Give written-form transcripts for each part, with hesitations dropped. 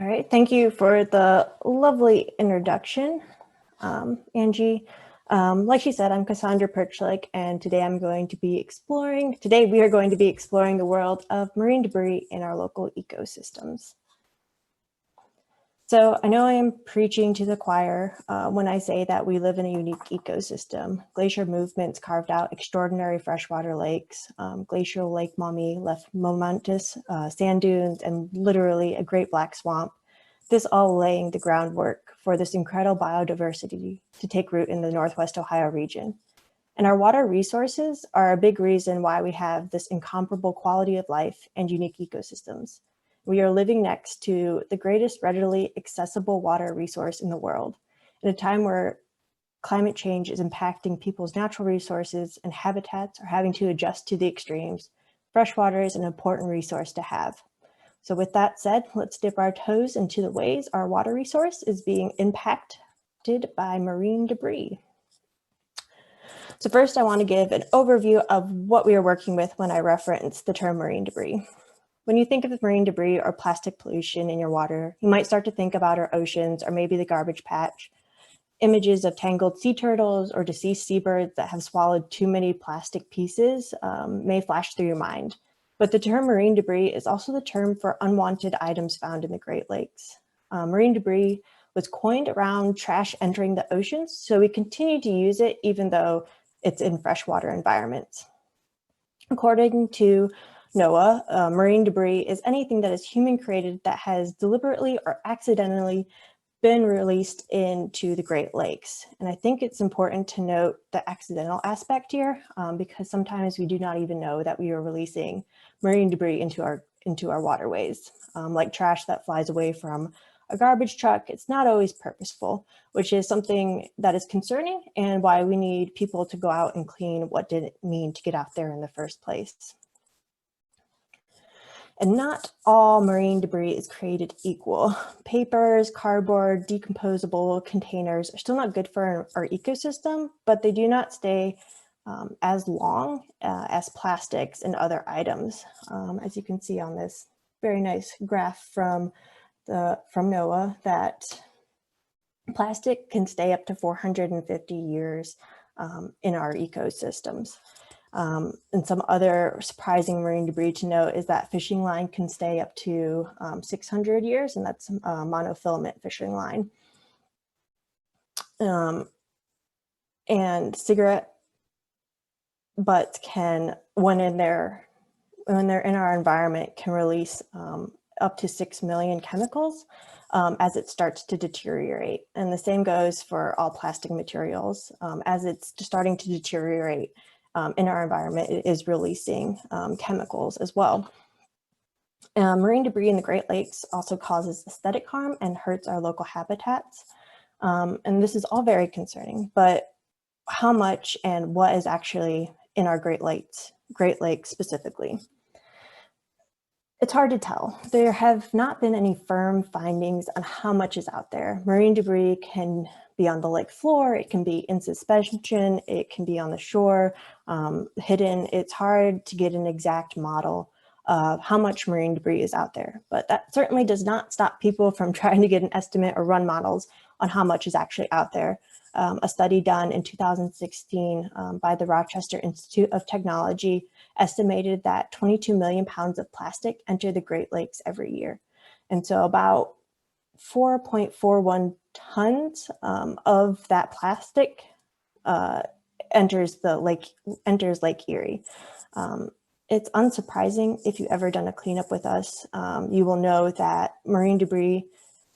All right, thank you for the lovely introduction, Angie. Like she said, I'm Cassondra Prchlik, and today we are going to be exploring the world of marine debris in our local ecosystems. So I know I am preaching to the choir when I say that we live in a unique ecosystem. Glacier movements carved out extraordinary freshwater lakes. Glacial Lake Maumee left momentous sand dunes and literally a great black swamp. This all laying the groundwork for this incredible biodiversity to take root in the Northwest Ohio region. And our water resources are a big reason why we have this incomparable quality of life and unique ecosystems. We are living next to the greatest readily accessible water resource in the world, in a time where climate change is impacting people's natural resources and habitats are having to adjust to the extremes. Freshwater is an important resource to have. So with that said, let's dip our toes into the ways our water resource is being impacted by marine debris. So first, I want to give an overview of what we are working with when I reference the term marine debris. When you think of marine debris or plastic pollution in your water, you might start to think about our oceans or maybe the garbage patch. Images of tangled sea turtles or deceased seabirds that have swallowed too many plastic pieces may flash through your mind. But the term marine debris is also the term for unwanted items found in the Great Lakes. Marine debris was coined around trash entering the oceans, so we continue to use it even though it's in freshwater environments. According to NOAA, marine debris is anything that is human created that has deliberately or accidentally been released into the Great Lakes. And I think it's important to note the accidental aspect here because sometimes we do not even know that we are releasing marine debris into our waterways. Like trash that flies away from a garbage truck, it's not always purposeful, which is something that is concerning and why we need people to go out and clean what did it mean to get out there in the first place. And not all marine debris is created equal. Papers, cardboard, decomposable containers are still not good for our ecosystem, but they do not stay as long as plastics and other items. As you can see on this very nice graph from NOAA, that plastic can stay up to 450 years in our ecosystems. And some other surprising marine debris to note is that fishing line can stay up to 600 years, and that's a monofilament fishing line. And cigarette butts can, when they're in our environment, can release up to 6 million chemicals as it starts to deteriorate. And the same goes for all plastic materials. As it's starting to deteriorate, in our environment, it is releasing chemicals as well. Marine debris in the Great Lakes also causes aesthetic harm and hurts our local habitats. And this is all very concerning, but how much and what is actually in our Great Lakes specifically? It's hard to tell. There have not been any firm findings on how much is out there. Marine debris can be on the lake floor, it can be in suspension, it can be on the shore, hidden. It's hard to get an exact model of how much marine debris is out there, but that certainly does not stop people from trying to get an estimate or run models on how much is actually out there. A study done in 2016 by the Rochester Institute of Technology estimated that 22 million pounds of plastic enter the Great Lakes every year. And so about 4.41 tons of that plastic enters Lake Erie. It's unsurprising if you've ever done a cleanup with us. You will know that marine debris,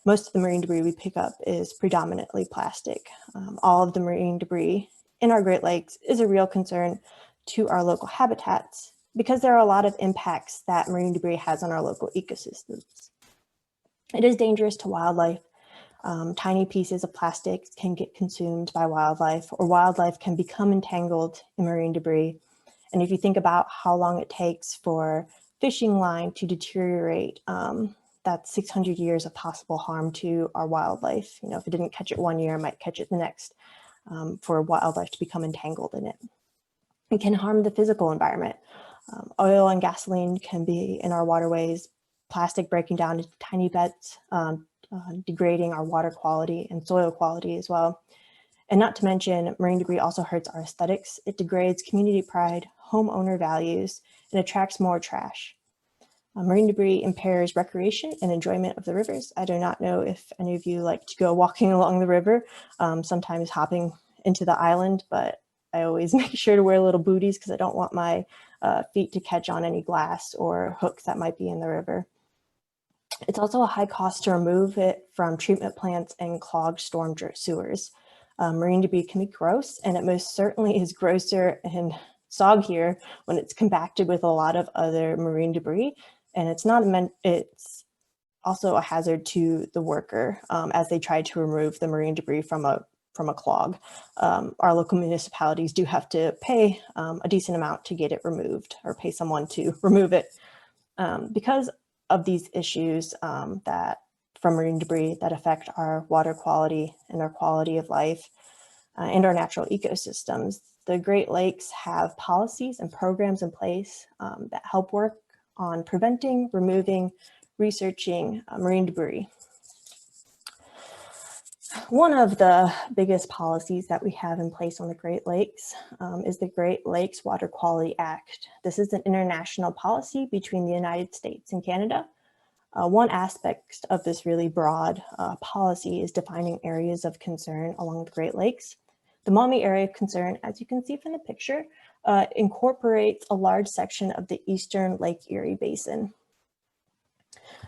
most of the marine debris we pick up is predominantly plastic. All of the marine debris in our Great Lakes is a real concern to our local habitats because there are a lot of impacts that marine debris has on our local ecosystems. It is dangerous to wildlife. Tiny pieces of plastic can get consumed by wildlife, or wildlife can become entangled in marine debris. And if you think about how long it takes for fishing line to deteriorate, that's 600 years of possible harm to our wildlife. You know, if it didn't catch it one year, it might catch it the next, for wildlife to become entangled in it. It can harm the physical environment. Oil and gasoline can be in our waterways plastic breaking down into tiny bits, degrading our water quality and soil quality as well. And not to mention, marine debris also hurts our aesthetics. It degrades community pride, homeowner values, and attracts more trash. Marine debris impairs recreation and enjoyment of the rivers. I do not know if any of you like to go walking along the river, sometimes hopping into the island, but I always make sure to wear little booties because I don't want my feet to catch on any glass or hooks that might be in the river. It's also a high cost to remove it from treatment plants and clogged storm sewers. Marine debris can be gross, and it most certainly is grosser and soggier when it's compacted with a lot of other marine debris. And it's also a hazard to the worker as they try to remove the marine debris from a clog. Our local municipalities do have to pay a decent amount to get it removed or pay someone to remove it. Because of these issues that from marine debris that affect our water quality and our quality of life and our natural ecosystems, the Great Lakes have policies and programs in place that help work on preventing, removing, researching marine debris. One of the biggest policies that we have in place on the Great Lakes is the Great Lakes Water Quality Act. This is an international policy between the United States and Canada. One aspect of this really broad policy is defining areas of concern along the Great Lakes. The Maumee Area of Concern, as you can see from the picture, incorporates a large section of the eastern Lake Erie Basin.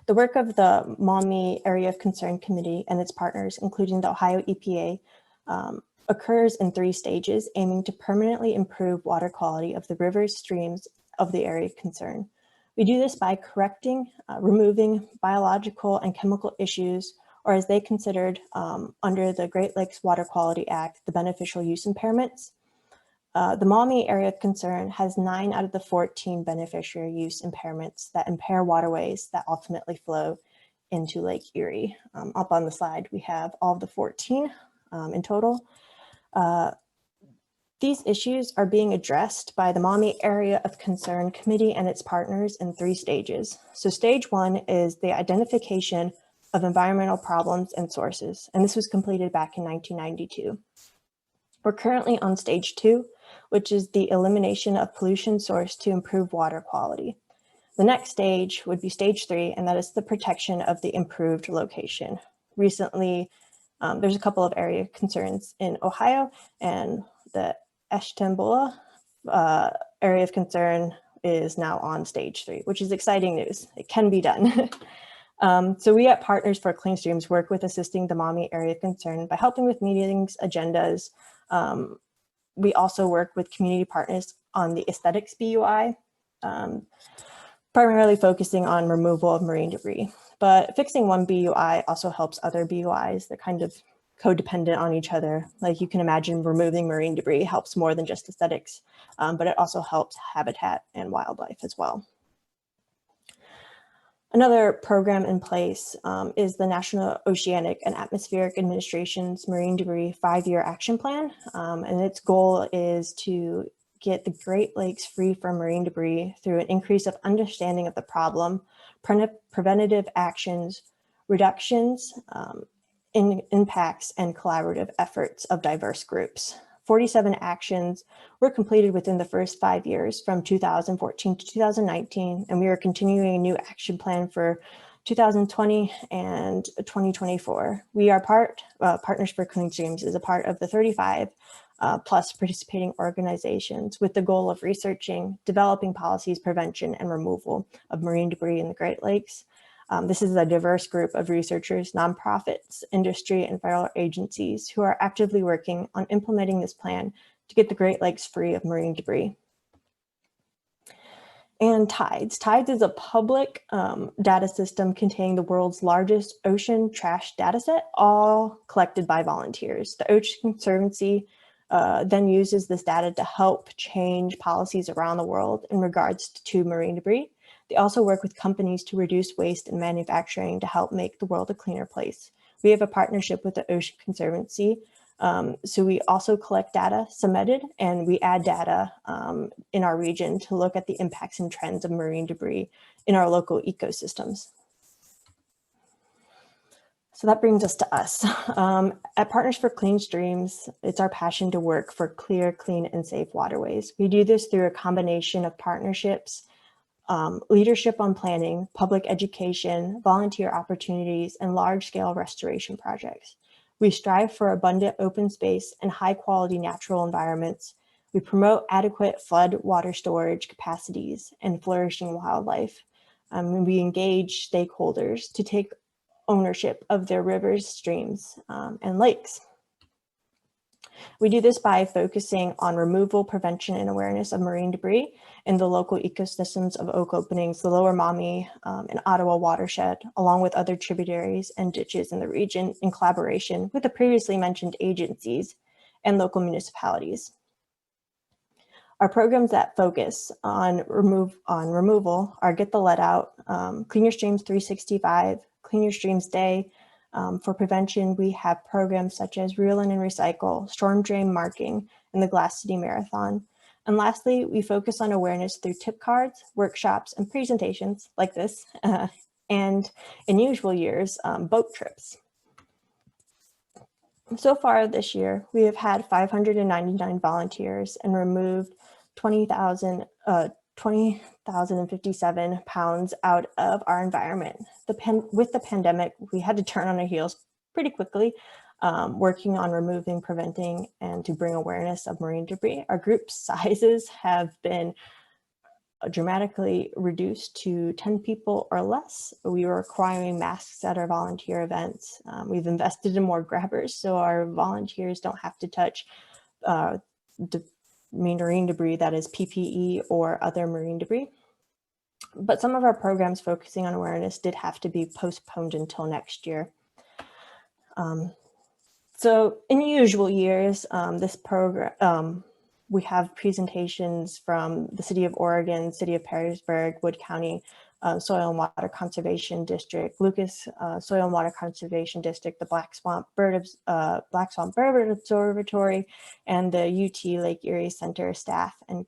The work of the Maumee Area of Concern Committee and its partners, including the Ohio EPA, occurs in 3 stages, aiming to permanently improve water quality of the rivers, streams of the area of concern. We do this by correcting, removing biological and chemical issues, or as they considered under the Great Lakes Water Quality Act, the beneficial use impairments. The Maumee Area of Concern has 9 out of the 14 beneficial use impairments that impair waterways that ultimately flow into Lake Erie. Up on the slide, we have all of the 14 in total. These issues are being addressed by the Maumee Area of Concern Committee and its partners in 3 stages. So stage 1 is the identification of environmental problems and sources, and this was completed back in 1992. We're currently on stage 2, which is the elimination of pollution source to improve water quality. The next stage would be stage 3, and that is the protection of the improved location. Recently, there's a couple of area concerns in Ohio, and the Ashtabula area of concern is now on stage 3, which is exciting news. It can be done. So we at Partners for Clean Streams work with assisting the Maumee Area of Concern by helping with meetings, agendas. We also work with community partners on the aesthetics BUI, primarily focusing on removal of marine debris. But fixing one BUI also helps other BUIs. They're kind of codependent on each other. Like you can imagine, removing marine debris helps more than just aesthetics, but it also helps habitat and wildlife as well. Another program in place is the National Oceanic and Atmospheric Administration's Marine Debris 5-Year Action Plan, and its goal is to get the Great Lakes free from marine debris through an increase of understanding of the problem, preventative actions, reductions, impacts, and collaborative efforts of diverse groups. 47 actions were completed within the first 5 years from 2014 to 2019, and we are continuing a new action plan for 2020 and 2024. We are Partners for Clean Streams is a part of the 35 plus participating organizations with the goal of researching, developing policies, prevention, and removal of marine debris in the Great Lakes. This is a diverse group of researchers, nonprofits, industry, and federal agencies who are actively working on implementing this plan to get the Great Lakes free of marine debris. And Tides. Tides is a public data system containing the world's largest ocean trash data set, all collected by volunteers. The Ocean Conservancy then uses this data to help change policies around the world in regards to marine debris. They also work with companies to reduce waste in manufacturing to help make the world a cleaner place. We have a partnership with the Ocean Conservancy So we also collect data submitted, and we add data in our region to look at the impacts and trends of marine debris in our local ecosystems. So that brings us to us. At Partners for Clean Streams, it's our passion to work for clear, clean, and safe waterways. We do this through a combination of partnerships, leadership on planning, public education, volunteer opportunities, and large-scale restoration projects. We strive for abundant open space and high-quality natural environments. We promote adequate flood water storage capacities and flourishing wildlife. And we engage stakeholders to take ownership of their rivers, streams, and lakes. We do this by focusing on removal, prevention, and awareness of marine debris in the local ecosystems of Oak Openings, the Lower Maumee, and Ottawa watershed, along with other tributaries and ditches in the region in collaboration with the previously mentioned agencies and local municipalities. Our programs that focus on removal are Get the Lead Out, Clean Your Streams 365, Clean Your Streams Day. For prevention, we have programs such as Reel In and Recycle, Storm Drain Marking, and the Glass City Marathon. And lastly, we focus on awareness through tip cards, workshops, and presentations like this, and in usual years, boat trips. So far this year, we have had 599 volunteers and removed 20,057 pounds out of our environment. With the pandemic, we had to turn on our heels pretty quickly, working on removing, preventing, and to bring awareness of marine debris. Our group sizes have been dramatically reduced to 10 people or less. We were requiring masks at our volunteer events. We've invested in more grabbers so our volunteers don't have to touch marine debris, that is PPE or other marine debris. But some of our programs focusing on awareness did have to be postponed until next year. So in usual years, this program, we have presentations from the City of Oregon, City of Perrysburg, Wood County, Soil and Water Conservation District, Lucas Soil and Water Conservation District, the Black Swamp Bird Observatory, and the UT Lake Erie Center staff and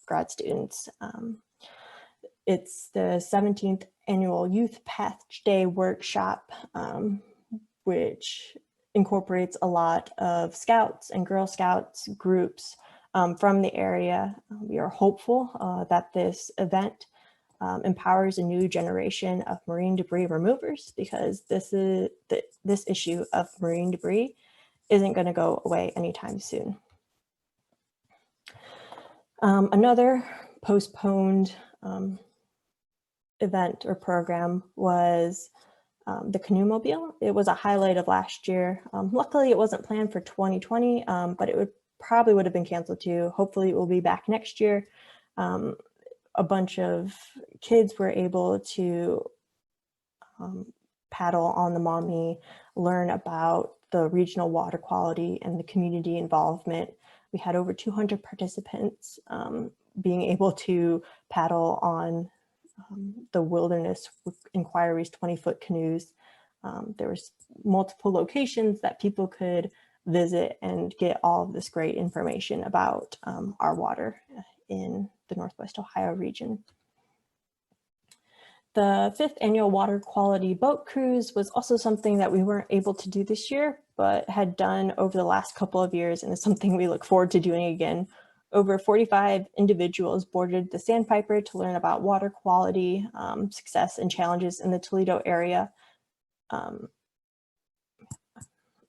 grad students. It's the 17th annual Youth Patch Day workshop, which incorporates a lot of Scouts and Girl Scouts groups from the area. We are hopeful that this event empowers a new generation of marine debris removers, because this issue of marine debris isn't going to go away anytime soon. Another postponed event or program was the Canoe Mobile. It was a highlight of last year. Luckily, it wasn't planned for 2020, but it probably would have been canceled too. Hopefully, it will be back next year. A bunch of kids were able to paddle on the Maumee, learn about the regional water quality and the community involvement. We had over 200 participants being able to paddle on the Wilderness Inquiry's 20-foot canoes. There was multiple locations that people could visit and get all of this great information about our water in the Northwest Ohio region. The 5th annual Water Quality Boat Cruise was also something that we weren't able to do this year, but had done over the last couple of years, and is something we look forward to doing again. Over 45 individuals boarded the Sandpiper to learn about water quality, success, and challenges in the Toledo area.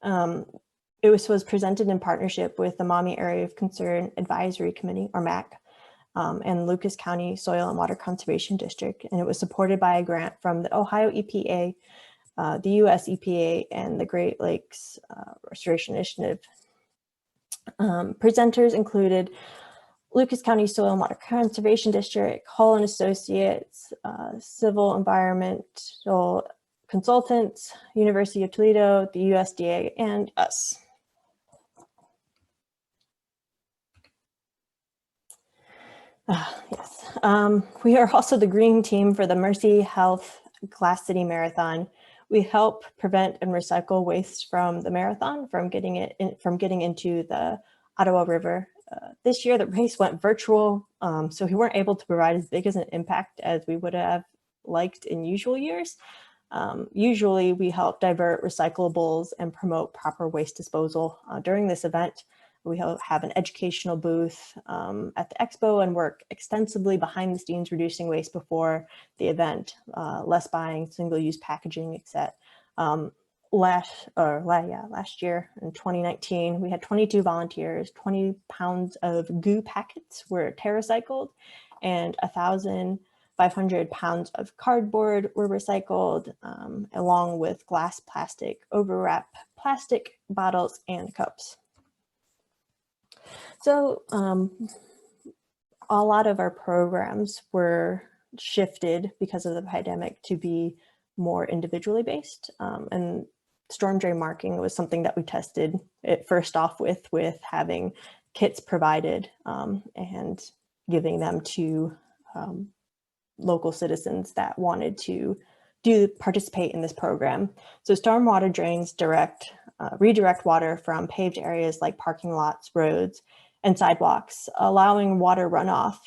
It was presented in partnership with the Maumee Area of Concern Advisory Committee, or MAC, and Lucas County Soil and Water Conservation District, and it was supported by a grant from the Ohio EPA, the US EPA, and the Great Lakes Restoration Initiative. Presenters included Lucas County Soil and Water Conservation District, Hull and Associates, Civil Environmental Consultants, University of Toledo, the USDA, and us. Yes, we are also the green team for the Mercy Health Glass City Marathon. We help prevent and recycle waste from the marathon from getting into the Ottawa River. This year, the race went virtual, so we weren't able to provide as big as an impact as we would have liked in usual years. Usually, we help divert recyclables and promote proper waste disposal. During this event, we have an educational booth at the expo and work extensively behind the scenes reducing waste before the event, less buying, single-use packaging, etc. Last year in 2019, we had 22 volunteers, 20 pounds of goo packets were TerraCycled, and 1,500 pounds of cardboard were recycled, along with glass, plastic, overwrap, plastic bottles, and cups. So a lot of our programs were shifted because of the pandemic to be more individually based, and storm drain marking was something that we tested it first off with having kits provided and giving them to local citizens that wanted to participate in this program. So stormwater drains redirect water from paved areas like parking lots, roads, and sidewalks, allowing water runoff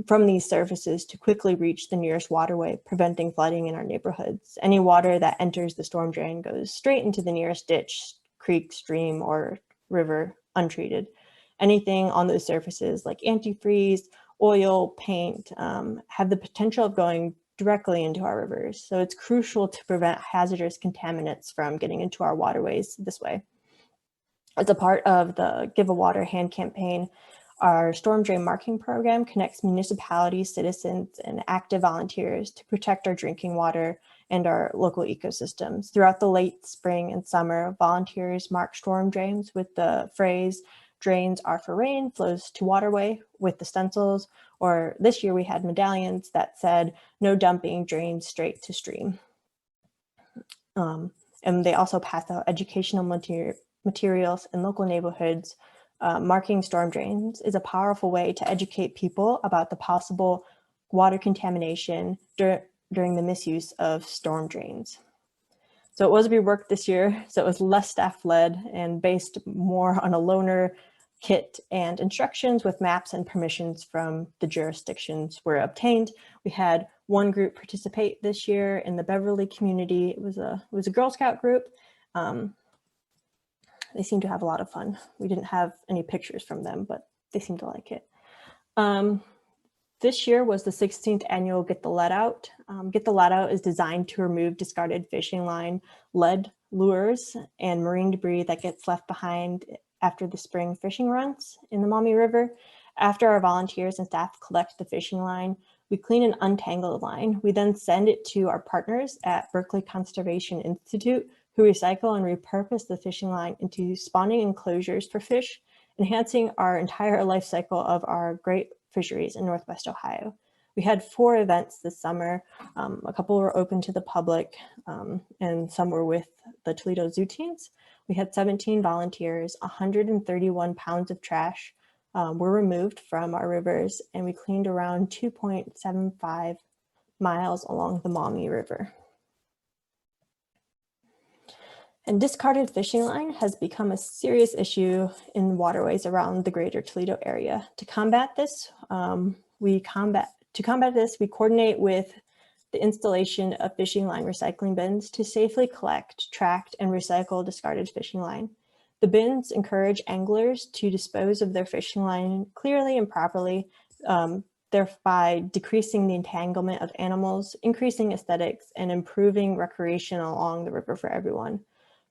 from these surfaces to quickly reach the nearest waterway, preventing flooding in our neighborhoods. Any water that enters the storm drain goes straight into the nearest ditch, creek, stream, or river untreated. Anything on those surfaces like antifreeze, oil, paint, have the potential of going directly into our rivers. So it's crucial to prevent hazardous contaminants from getting into our waterways this way. As a part of the Give a Water Hand campaign, our storm drain marking program connects municipalities, citizens, and active volunteers to protect our drinking water and our local ecosystems. Throughout the late spring and summer, volunteers mark storm drains with the phrase, "Drains are for rain, flows to waterway," with the stencils, or this year we had medallions that said, "No dumping, drains straight to stream." And they also pass out educational materials in local neighborhoods. Marking storm drains is a powerful way to educate people about the possible water contamination during the misuse of storm drains. So it was reworked this year, so it was less staff-led and based more on a loaner kit and instructions with maps and permissions from the jurisdictions were obtained. We had one group participate this year in the Beverly community. It was a Girl Scout group. They seemed to have a lot of fun. We didn't have any pictures from them, but they seemed to like it. This year was the 16th annual Get the Lead Out. Get the Lead Out is designed to remove discarded fishing line, lead, lures, and marine debris that gets left behind after the spring fishing runs in the Maumee River. After our volunteers and staff collect the fishing line, we clean and untangle the line. We then send it to our partners at Berkeley Conservation Institute, who recycle and repurpose the fishing line into spawning enclosures for fish, enhancing our entire life cycle of our great fisheries in Northwest Ohio. We had 4 events this summer. A couple were open to the public and some were with the Toledo Zoo teams. We had 17 volunteers, 131 pounds of trash were removed from our rivers, and we cleaned around 2.75 miles along the Maumee River. And discarded fishing line has become a serious issue in waterways around the greater Toledo area. To combat this, we coordinate with the installation of fishing line recycling bins to safely collect, track, and recycle discarded fishing line. The bins encourage anglers to dispose of their fishing line clearly and properly, thereby decreasing the entanglement of animals, increasing aesthetics, and improving recreation along the river for everyone.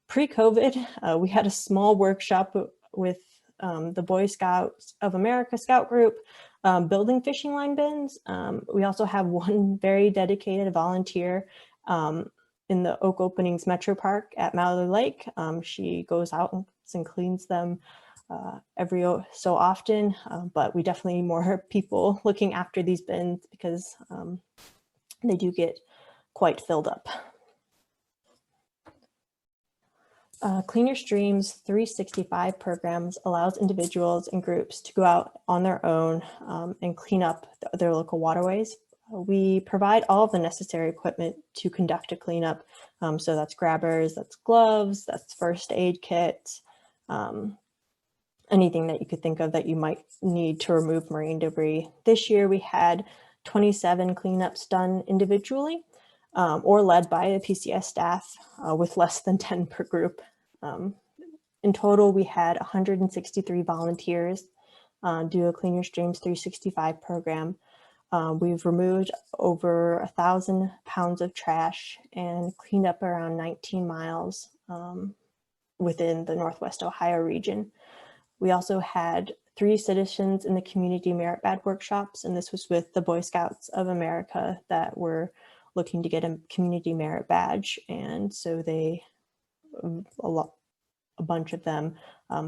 Pre-COVID, we had a small workshop with the Boy Scouts of America Scout Group building fishing line bins. We also have one very dedicated volunteer in the Oak Openings Metro Park at Mallory Lake. She goes out and cleans them every so often, but we definitely need more people looking after these bins because they do get quite filled up. Clean Your Streams 365 programs allows individuals and groups to go out on their own and clean up their local waterways. We provide all of the necessary equipment to conduct a cleanup. So that's grabbers, that's gloves, that's first aid kits, anything that you could think of that you might need to remove marine debris. This year we had 27 cleanups done individually or led by the PCS staff with less than 10 per group. In total, we had 163 volunteers do a Clean Your Streams 365 program. We've removed over 1,000 pounds of trash and cleaned up around 19 miles within the Northwest Ohio region. We also had 3 citizens in the community merit badge workshops, and this was with the Boy Scouts of America that were looking to get a community merit badge. And so they, a bunch of them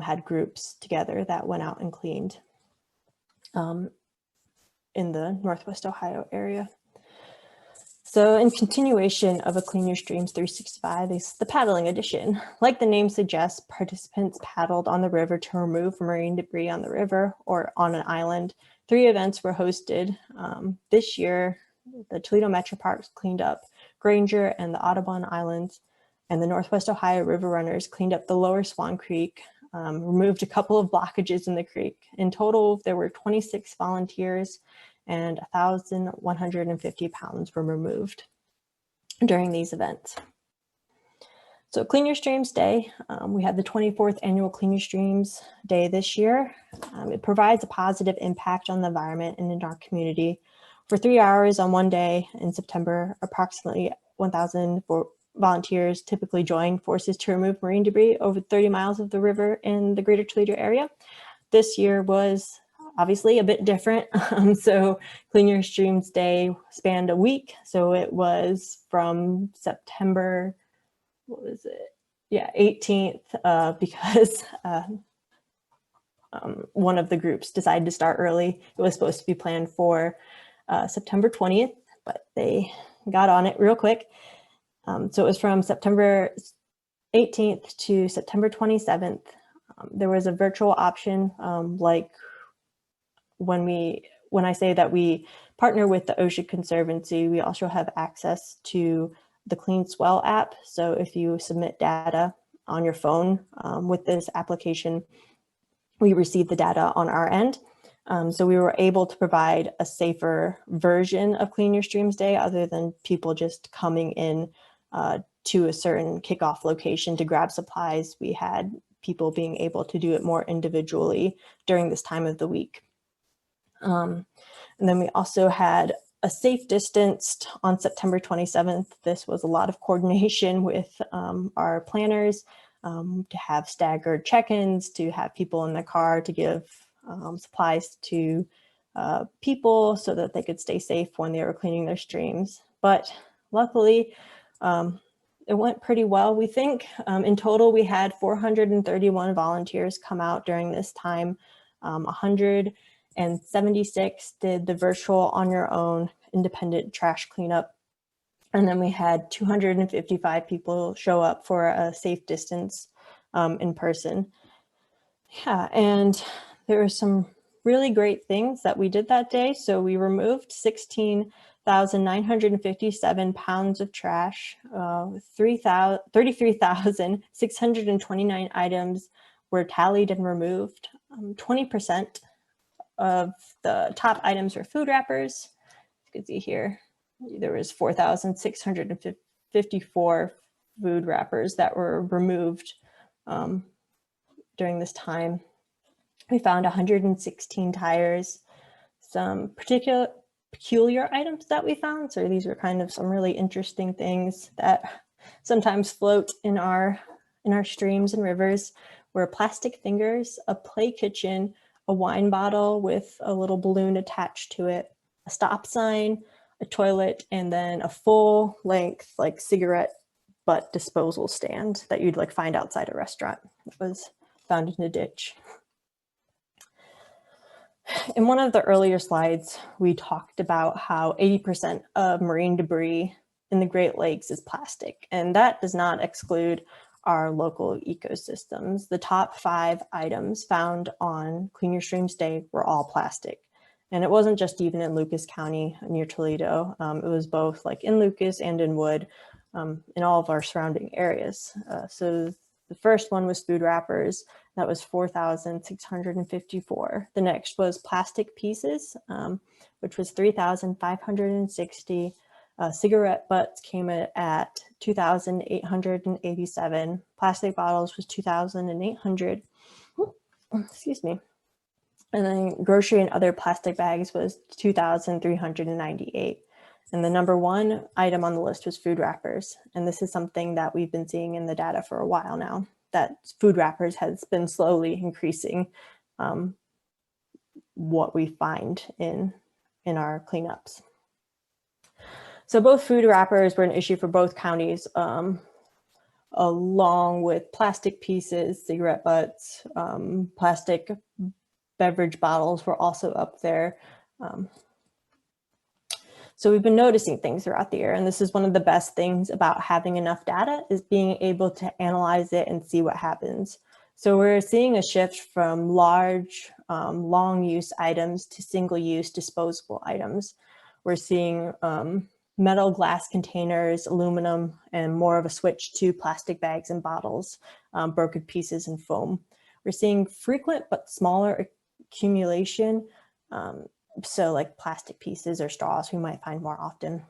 had groups together that went out and cleaned in the Northwest Ohio area. So in continuation of a Clean Your Streams 365 is the paddling edition. Like the name suggests, participants paddled on the river to remove marine debris on the river or on an island. 3 events were hosted. This year, the Toledo Metro Parks cleaned up Granger and the Audubon Islands, and the Northwest Ohio River Runners cleaned up the Lower Swan Creek, removed a couple of blockages in the creek. In total, there were 26 volunteers and 1,150 pounds were removed during these events. So Clean Your Streams Day, we had the 24th annual Clean Your Streams Day this year. It provides a positive impact on the environment and in our community. For 3 hours on one day in September, approximately 1,000 volunteers typically join forces to remove marine debris over 30 miles of the river in the greater Toledo area. This year was obviously a bit different. So Clean Your Streams Day spanned a week. So it was from September, 18th, because one of the groups decided to start early. It was supposed to be planned for September 20th, but they got on it real quick. So it was from September 18th to September 27th. There was a virtual option, like when I say that we partner with the Oceanic Conservancy, we also have access to the Clean Swell app. So if you submit data on your phone with this application, we receive the data on our end. So we were able to provide a safer version of Clean Your Streams Day other than people just coming in to a certain kickoff location to grab supplies. We had people being able to do it more individually during this time of the week. And then we also had a safe distance on September 27th. This was a lot of coordination with our planners to have staggered check-ins, to have people in the car to give supplies to people so that they could stay safe when they were cleaning their streams. But luckily, it went pretty well, we think. In total, we had 431 volunteers come out during this time. 176 did the virtual on your own independent trash cleanup. And then we had 255 people show up for a safe distance in person. Yeah, and there were some really great things that we did that day. So we removed 16,957 pounds of trash, 33,629 items were tallied and removed. 20% of the top items were food wrappers. You can see here, there was 4,654 food wrappers that were removed during this time. We found 116 tires, some peculiar items that we found. So these were kind of some really interesting things that sometimes float in our streams and rivers, were plastic fingers, a play kitchen, a wine bottle with a little balloon attached to it, a stop sign, a toilet, and then a full length like cigarette butt disposal stand that you'd like find outside a restaurant. It was found in a ditch. In one of the earlier slides, we talked about how 80% of marine debris in the Great Lakes is plastic, and that does not exclude our local ecosystems. The top 5 items found on Clean Your Streams Day were all plastic. And it wasn't just even in Lucas County near Toledo. It was both like in Lucas and in Wood, in all of our surrounding areas. So the first one was food wrappers. That was 4,654. The next was plastic pieces, which was 3,560. Cigarette butts came in at 2,887. Plastic bottles was 2,800. Excuse me. And then grocery and other plastic bags was 2,398. And the number one item on the list was food wrappers. And this is something that we've been seeing in the data for a while now, that food wrappers has been slowly increasing what we find in our cleanups. So both food wrappers were an issue for both counties, along with plastic pieces, cigarette butts, plastic beverage bottles were also up there. So we've been noticing things throughout the year, and this is one of the best things about having enough data, is being able to analyze it and see what happens. So we're seeing a shift from large, long use items to single use disposable items. We're seeing metal, glass containers, aluminum, and more of a switch to plastic bags and bottles, broken pieces and foam. We're seeing frequent but smaller accumulation, so like plastic pieces or straws we might find more often.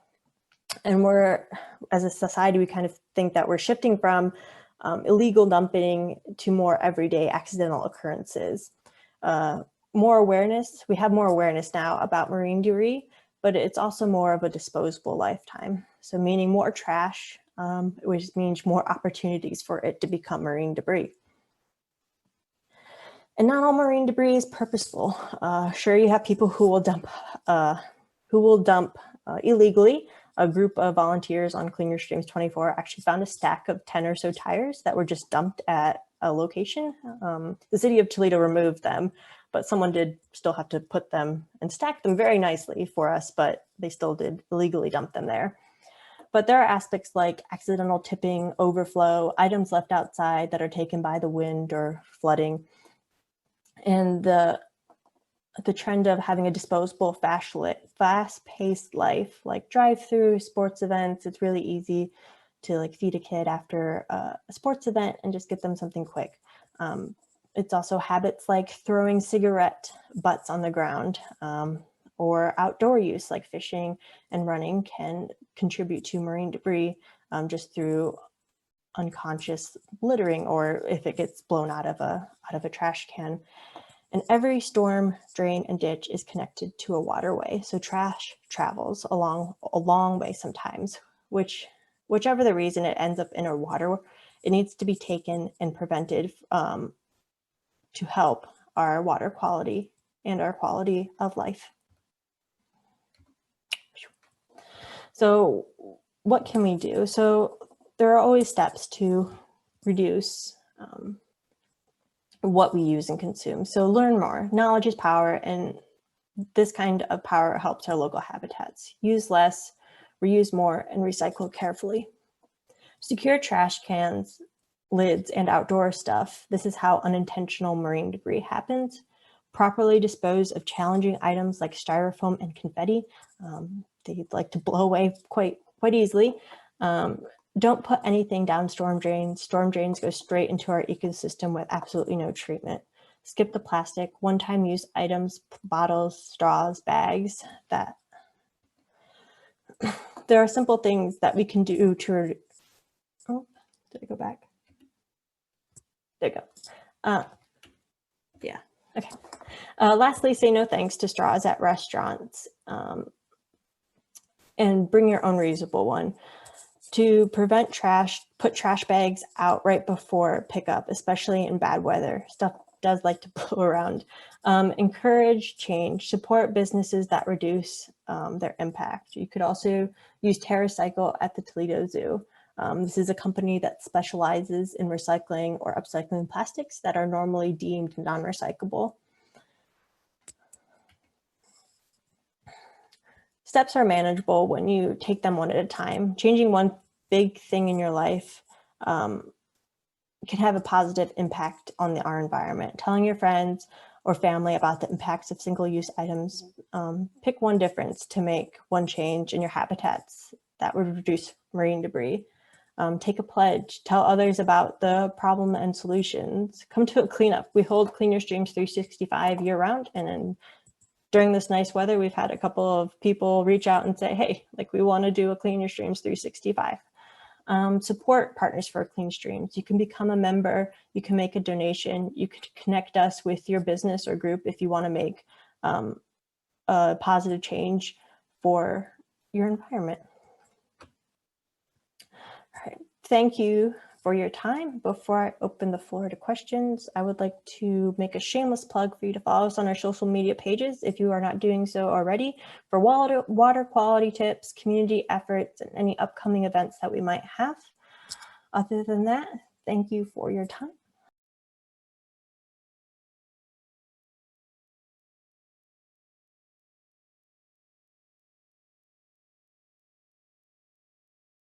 And as a society, we kind of think that we're shifting from illegal dumping to more everyday accidental occurrences. More awareness, we have more awareness now about marine debris, but it's also more of a disposable lifetime. So meaning more trash, which means more opportunities for it to become marine debris. And not all marine debris is purposeful. Sure, you have people who will dump illegally. A group of volunteers on Clean Your Streams 24 actually found a stack of 10 or so tires that were just dumped at a location. The city of Toledo removed them, but someone did still have to put them and stack them very nicely for us, but they still did illegally dump them there. But there are aspects like accidental tipping, overflow, items left outside that are taken by the wind or flooding. And the trend of having a disposable, fast-paced life, like drive-through sports events. It's really easy to like feed a kid after a sports event and just get them something quick. It's also habits like throwing cigarette butts on the ground, or outdoor use like fishing and running can contribute to marine debris just through unconscious littering, or if it gets blown out of a trash can. And every storm, drain, and ditch is connected to a waterway. So trash travels a long way sometimes, whichever the reason it ends up in a water, it needs to be taken and prevented to help our water quality and our quality of life. So what can we do? So there are always steps to reduce what we use and consume. So learn more. Knowledge is power, and this kind of power helps our local habitats. Use less, reuse more, and recycle carefully. Secure trash cans, lids, and outdoor stuff. This is how unintentional marine debris happens. Properly dispose of challenging items like styrofoam and confetti. They like to blow away quite easily. Don't put anything down storm drains. Storm drains go straight into our ecosystem with absolutely no treatment. Skip the plastic, one-time use items, bottles, straws, bags. That there are simple things that we can do to. Oh, did I go back? There you go. Yeah. Okay. Lastly, say no thanks to straws at restaurants, and bring your own reusable one. To prevent trash, put trash bags out right before pickup, especially in bad weather. Stuff does like to blow around. Encourage change, support businesses that reduce their impact. You could also use TerraCycle at the Toledo Zoo. This is a company that specializes in recycling or upcycling plastics that are normally deemed non-recyclable. Steps are manageable when you take them one at a time. Changing one big thing in your life can have a positive impact on our environment. Telling your friends or family about the impacts of single-use items. Pick one difference to make one change in your habitats that would reduce marine debris. Take a pledge, tell others about the problem and solutions. Come to a cleanup. We hold Clean Your Streams 365 year round. And then during this nice weather, we've had a couple of people reach out and say, hey, like we want to do a Clean Your Streams 365. Support Partners for Clean Streams. You can become a member, you can make a donation, you could connect us with your business or group if you want to make a positive change for your environment. All right, thank you for your time. Before I open the floor to questions, I would like to make a shameless plug for you to follow us on our social media pages if you are not doing so already, for water quality tips, community efforts, and any upcoming events that we might have. Other than that, thank you for your time.